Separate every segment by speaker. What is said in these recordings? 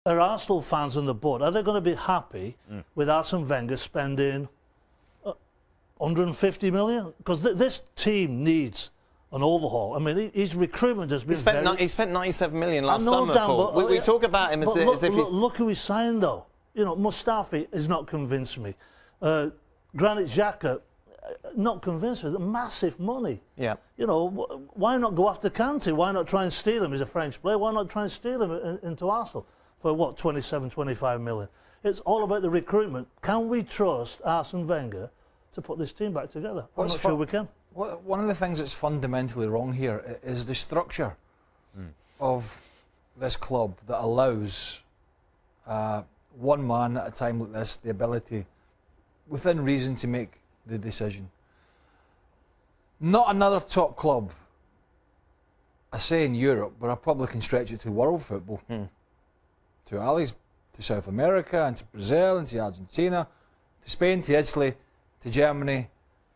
Speaker 1: are Arsenal fans on the board, are they going to be happy with Arsene Wenger spending 150 million? Because this team needs an overhaul. I mean, his recruitment has been
Speaker 2: he spent 97 million last
Speaker 1: I know,
Speaker 2: summer,
Speaker 1: Dan,
Speaker 2: Paul.
Speaker 1: but,
Speaker 2: We talk about him as if he's...
Speaker 1: Look who he signed, though. You know, Mustafi has not convinced me. Granit Xhaka, not convinced me. Massive money.
Speaker 2: Yeah.
Speaker 1: You know, why not go after Kante? Why not try and steal him? He's a French player. Why not try and steal him into Arsenal for, what, 27, 25 million? It's all about the recruitment. Can we trust Arsene Wenger to put this team back together? I'm not sure we can.
Speaker 3: One of the things that's fundamentally wrong here is the structure of this club that allows one man at a time like this the ability, within reason, to make the decision. Not another top club, I say in Europe, but I probably can stretch it to world football, to Ali's, to South America, and to Brazil, and to Argentina, to Spain, to Italy, to Germany,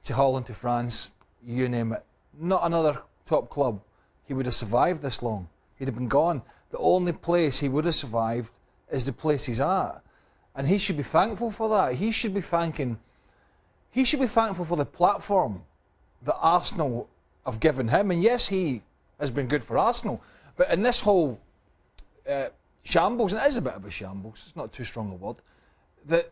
Speaker 3: to Holland, to France, you name it. Not another top club. He would have survived this long. He'd have been gone. The only place he would have survived is the place he's at. And he should be thankful for that. He should be thankful for the platform that Arsenal have given him. And yes, he has been good for Arsenal. But in this whole shambles, and it is a bit of a shambles, it's not too strong a word, that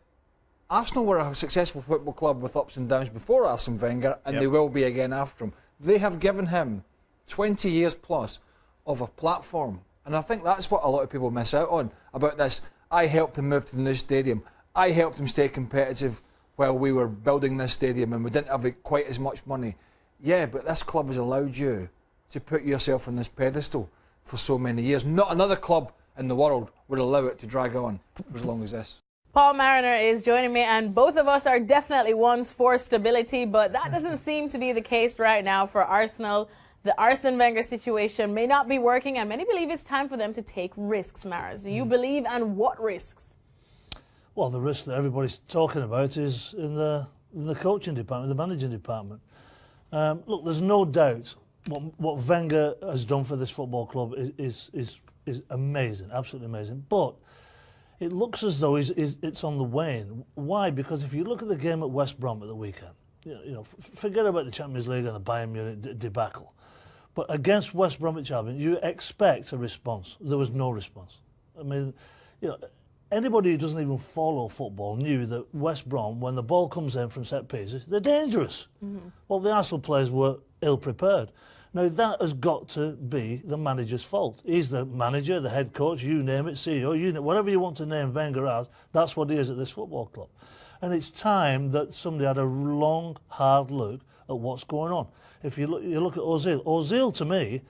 Speaker 3: Arsenal were a successful football club with ups and downs before Arsene Wenger, and they will be again after him. They have given him 20 years plus of a platform. And I think that's what a lot of people miss out on about this. I helped him move to the new stadium. I helped him stay competitive while we were building this stadium and we didn't have quite as much money. Yeah, but this club has allowed you to put yourself on this pedestal for so many years. Not another club in the world would allow it to drag on for as long as this.
Speaker 4: Paul Mariner is joining me, and both of us are definitely ones for stability, but that doesn't seem to be the case right now for Arsenal. The Arsene Wenger situation may not be working, and many believe it's time for them to take risks, Maris. Do you believe, and what risks?
Speaker 1: Well, the risk that everybody's talking about is in the coaching department, the managing department. Look, there's no doubt what Wenger has done for this football club is amazing, absolutely amazing. But it looks as though it's on the wane. Why? Because if you look at the game at West Brom at the weekend, forget about the Champions League and the Bayern Munich debacle. But against West Bromwich Albion, you expect a response. There was no response. I mean, anybody who doesn't even follow football knew that West Brom, when the ball comes in from set pieces, they're dangerous. Well, the Arsenal players were ill-prepared. Now, that has got to be the manager's fault. He's the manager, the head coach, you name it, CEO, whatever you want to name Wenger as, that's what he is at this football club. And it's time that somebody had a long, hard look at what's going on. If you look at Ozil, to me,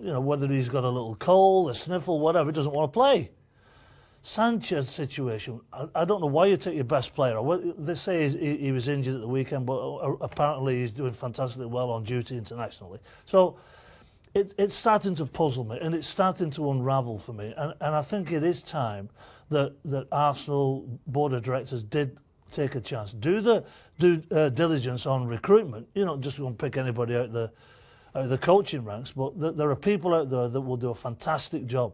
Speaker 1: whether he's got a little cold, a sniffle, whatever, he doesn't want to play. Sanchez situation, I don't know why you take your best player. They say he was injured at the weekend, but apparently he's doing fantastically well on duty internationally. So it's starting to puzzle me, and it's starting to unravel for me. And I think it is time that Arsenal board of directors did take a chance. Do diligence on recruitment. You're not just going to pick anybody out of the coaching ranks, but there are people out there that will do a fantastic job.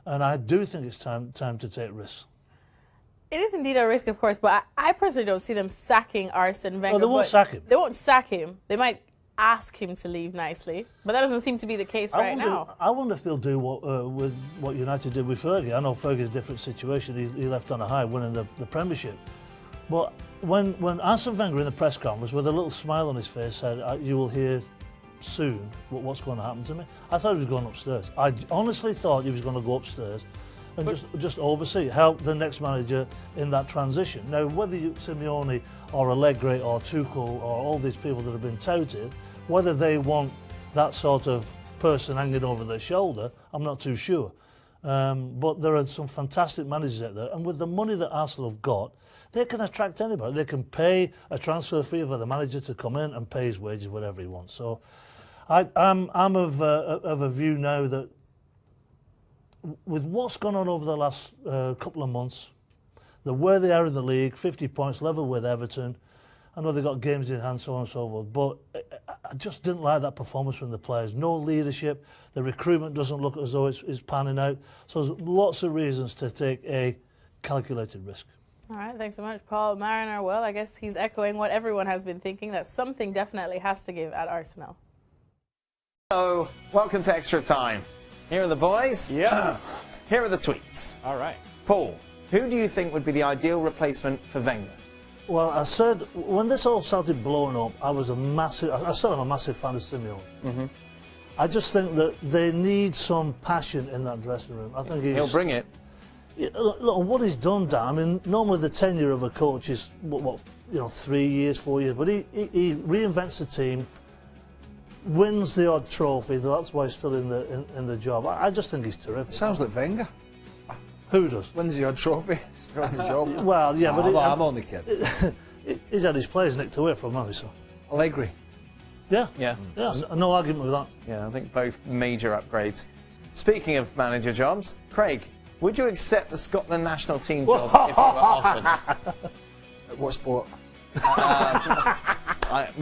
Speaker 1: And I do think it's time to take risks.
Speaker 4: It is indeed a risk, of course, but I personally don't see them sacking Arsene Wenger.
Speaker 1: No, they won't sack him.
Speaker 4: They won't sack him. They might ask him to leave nicely, but that doesn't seem to be the case now.
Speaker 1: I wonder if they'll do with what United did with Fergie. I know Fergie's a different situation. He left on a high, winning the Premiership. But when Arsene Wenger in the press conference, with a little smile on his face, said, "You will hear soon what's going to happen to me," I thought he was going upstairs. I honestly thought he was going to go upstairs and just oversee, help the next manager in that transition. Now, whether Simeone or Allegri or Tuchel or all these people that have been touted, whether they want that sort of person hanging over their shoulder, I'm not too sure. But there are some fantastic managers out there, and with the money that Arsenal have got, they can attract anybody. They can pay a transfer fee for the manager to come in and pay his wages, whatever he wants. So I'm of a view now that with what's gone on over the last couple of months, where they are in the league, 50 points, level with Everton. I know they've got games in hand, so on and so forth. But I just didn't like that performance from the players. No leadership. The recruitment doesn't look as though it's panning out. So there's lots of reasons to take a calculated risk.
Speaker 4: All right, thanks so much, Paul Mariner. Well, I guess he's echoing what everyone has been thinking, that something definitely has to give at Arsenal.
Speaker 2: So, welcome to Extra Time. Here are the boys.
Speaker 5: Yeah.
Speaker 2: Here are the tweets.
Speaker 5: All right.
Speaker 2: Paul, who do you think would be the ideal replacement for Wenger?
Speaker 1: Well, I said, when this all started blowing up, I still am a massive fan of Simeone.
Speaker 2: Mm-hmm.
Speaker 1: I just think that they need some passion in that dressing room. I think
Speaker 2: He'll bring it.
Speaker 1: Look, what he's done, Dan, I mean, normally the tenure of a coach is, 3 years, 4 years, but he reinvents the team, wins the odd trophy, that's why he's still in the job. I just think he's terrific.
Speaker 3: Sounds like Wenger.
Speaker 1: Who does?
Speaker 3: Wins the odd trophy. Still on the job.
Speaker 1: Well, yeah, but
Speaker 3: I'm only kidding.
Speaker 1: He's had his players nicked away from him, so.
Speaker 3: Allegri.
Speaker 1: Yeah.
Speaker 2: Yeah.
Speaker 1: No argument with that.
Speaker 2: Yeah, I think both major upgrades. Speaking of manager jobs, Craig, would you accept the Scotland national team job if you were offered?
Speaker 3: What sport?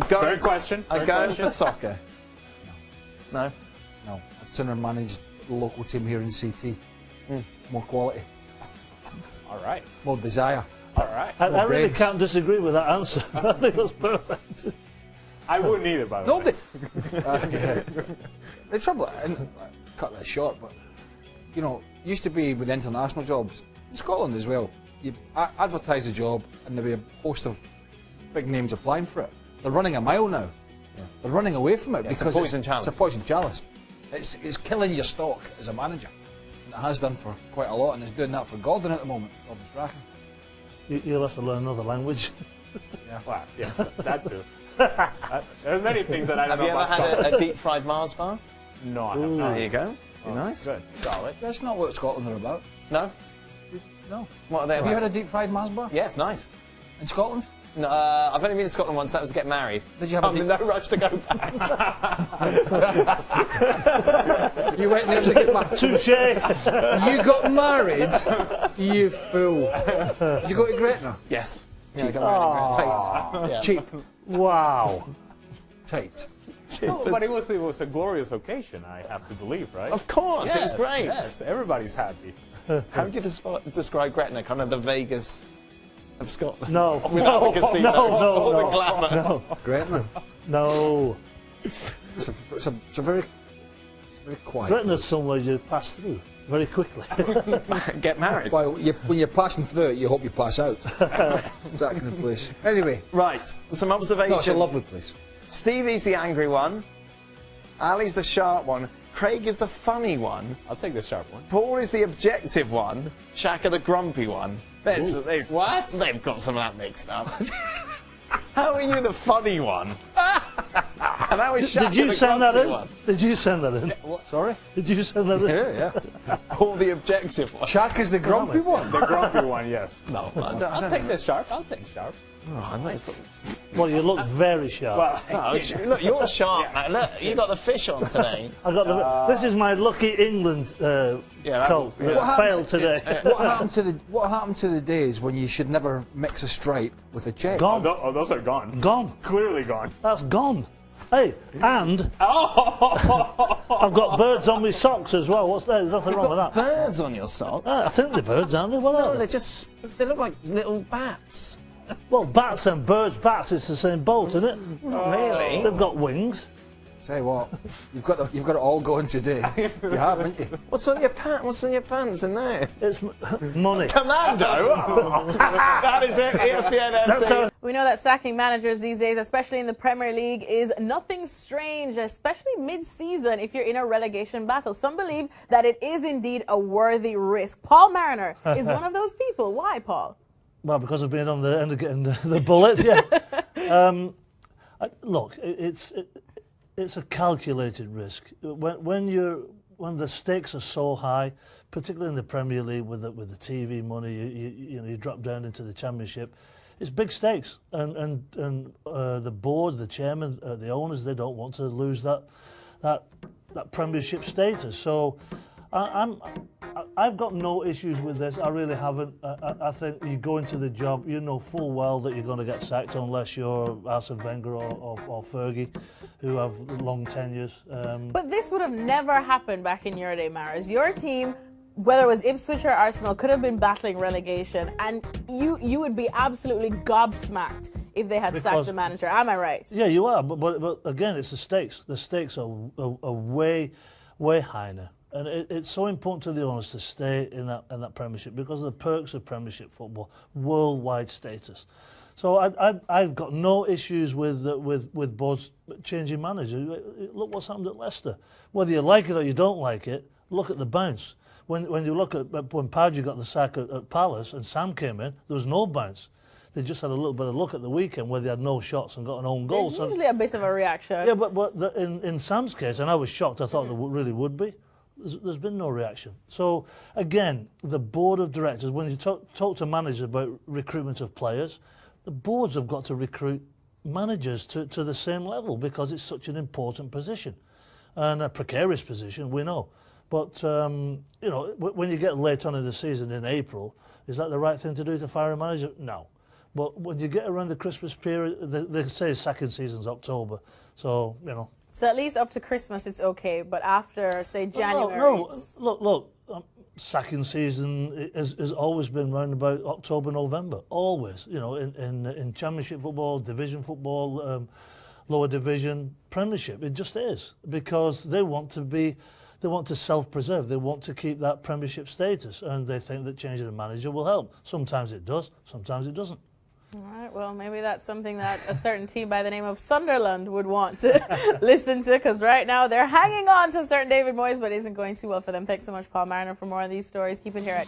Speaker 5: Fair question.
Speaker 2: I'm going for soccer. No?
Speaker 3: No. I'd sooner manage the local team here in CT. More quality.
Speaker 5: All right.
Speaker 3: More desire.
Speaker 5: All right.
Speaker 1: I really
Speaker 3: brains.
Speaker 1: can't disagree with that answer. I think that's perfect.
Speaker 5: I wouldn't either, by the way.
Speaker 3: The trouble, and cut this short, but used to be with international jobs in Scotland as well. You advertise a job, and there'd be a host of big names applying for it. They're running a mile now. Yeah. They're running away from it because
Speaker 2: it's a poison chalice.
Speaker 3: It's a poison chalice. It's killing your stock as a manager. And it has done for quite a lot, and it's doing that for Gordon at the moment. Gordon Strachan.
Speaker 1: You'll have to learn another language.
Speaker 5: Yeah. Well, yeah, that too. There are many things that I don't
Speaker 2: Have
Speaker 5: know
Speaker 2: you ever
Speaker 5: about
Speaker 2: had
Speaker 5: Scotland.
Speaker 2: a deep fried Mars bar?
Speaker 5: No, I have not.
Speaker 2: There you go. Nice.
Speaker 5: Good. Solid.
Speaker 3: That's not what Scotland are about.
Speaker 2: No?
Speaker 3: No.
Speaker 2: What are they
Speaker 3: Have
Speaker 2: about?
Speaker 3: you had a deep fried Mars bar
Speaker 2: Yeah, it's nice.
Speaker 3: in Scotland?
Speaker 2: No, I've only been to Scotland once. That was to get married.
Speaker 3: Did you have
Speaker 2: I'm in no rush to go back.
Speaker 3: You went there to get married.
Speaker 1: Touche!
Speaker 3: You got married, you fool. Did you go to Gretna?
Speaker 2: Yes. Yeah, I got married in Grand
Speaker 3: Tight.
Speaker 2: Yeah.
Speaker 3: Cheap.
Speaker 1: Wow.
Speaker 3: Tight.
Speaker 5: No, but it was a glorious occasion, I have to believe, right?
Speaker 2: Of course, it was great.
Speaker 5: Yes, everybody's happy.
Speaker 2: How would you describe Gretna? Kind of the Vegas of Scotland?
Speaker 1: No.
Speaker 2: Without the casinos, all the
Speaker 1: no,
Speaker 2: glamour.
Speaker 1: no,
Speaker 3: Gretna.
Speaker 1: no.
Speaker 3: It's a very quiet.
Speaker 1: Gretna's somewhere you pass through very quickly.
Speaker 2: Get married.
Speaker 3: Well, when you're passing through it, you hope you pass out. That kind of place. Anyway.
Speaker 2: Right, some
Speaker 3: No,
Speaker 2: observations.
Speaker 3: it's a lovely place.
Speaker 2: Stevie's the angry one. Ali's the sharp one. Craig is the funny one.
Speaker 5: I'll take the sharp one.
Speaker 2: Paul is the objective one. Shaka the grumpy one.
Speaker 5: What?
Speaker 2: They've got some of that mixed up. How are you the funny one? And how is Shaka
Speaker 1: Did you
Speaker 2: the
Speaker 1: send that
Speaker 2: grumpy
Speaker 1: in?
Speaker 2: one?
Speaker 1: Did you send that in?
Speaker 3: What? Sorry?
Speaker 1: Did you send that in?
Speaker 3: Yeah.
Speaker 2: Paul the objective one.
Speaker 3: Shark is the grumpy one.
Speaker 5: The grumpy one, yes.
Speaker 2: No,
Speaker 5: I'll take the sharp. I'll take sharp.
Speaker 1: Well, you look very sharp.
Speaker 5: Well,
Speaker 2: Look, you're sharp, man. Look, you got the fish on today.
Speaker 1: I got this is my lucky England coat
Speaker 2: yeah.
Speaker 1: that failed today.
Speaker 3: What happened to the days when you should never mix a stripe with a check?
Speaker 1: Gone.
Speaker 5: oh, those are gone.
Speaker 1: Gone.
Speaker 5: Clearly gone.
Speaker 1: That's gone. Hey, and
Speaker 5: Oh!
Speaker 1: I've got birds on my socks as well. What's that? There's nothing wrong with that.
Speaker 2: Birds on your socks?
Speaker 1: I think they're birds, aren't they? What
Speaker 2: No,
Speaker 1: are
Speaker 2: they
Speaker 1: they?
Speaker 2: they look like little bats.
Speaker 1: Well, bats and birds, bats, it's the same boat, isn't it?
Speaker 2: Not really.
Speaker 1: They've got wings.
Speaker 3: Tell you what, you've got it all going today. You have, haven't you?
Speaker 2: What's on your What's on your pants in there?
Speaker 1: It's money.
Speaker 2: Commando. That is it. ESPN
Speaker 1: That's how
Speaker 4: We know that sacking managers these days, especially in the Premier League, is nothing strange, especially mid-season if you're in a relegation battle. Some believe that it is indeed a worthy risk. Paul Mariner is one of those people. Why, Paul?
Speaker 1: Well, because of being on the end of getting the bullet, yeah. Look, it's a calculated risk. When the stakes are so high, particularly in the Premier League with the TV money, you drop down into the Championship. It's big stakes, and the board, the chairman, the owners, they don't want to lose that Premiership status. So I've got no issues with this. I really haven't. I think you go into the job, you know full well that you're going to get sacked unless you're Arsene Wenger or Fergie, who have long tenures.
Speaker 4: But this would have never happened back in your day, Maris. Your team, whether it was Ipswich or Arsenal, could have been battling relegation, and you would be absolutely gobsmacked if they had sacked the manager. Am I right?
Speaker 1: Yeah, you are. But again, it's the stakes. The stakes are way higher now. And it's so important to the owners to stay in that Premiership because of the perks of Premiership football, worldwide status. So I've got no issues with boards changing managers. Look what's happened at Leicester. Whether you like it or you don't like it, look at the bounce. When you look at when Pardew got the sack at Palace and Sam came in, there was no bounce. They just had a little bit of luck at the weekend where they had no shots and got an own goal.
Speaker 4: There's usually a bit of a reaction.
Speaker 1: Yeah, but in Sam's case, and I was shocked, I thought there really would be. There's been no reaction. So, again, the board of directors, when you talk to managers about recruitment of players, the boards have got to recruit managers to the same level because it's such an important position and a precarious position, we know. But, you know, when you get late on in the season in April, is that the right thing to do to fire a manager? No. But when you get around the Christmas period, they say second season's October. So, you know.
Speaker 4: So at least up to Christmas it's okay, but after, say, January...
Speaker 1: No, look, sacking season has always been round about October, November, always. You know, in Championship football, Division football, lower division, Premiership, it just is. Because they want to self-preserve, they want to keep that Premiership status, and they think that changing the manager will help. Sometimes it does, sometimes it doesn't.
Speaker 4: All right, well, maybe that's something that a certain team by the name of Sunderland would want to listen to, because right now they're hanging on to a certain David Moyes, but it isn't going too well for them. Thanks so much, Paul Mariner, for more on these stories. Keep it here.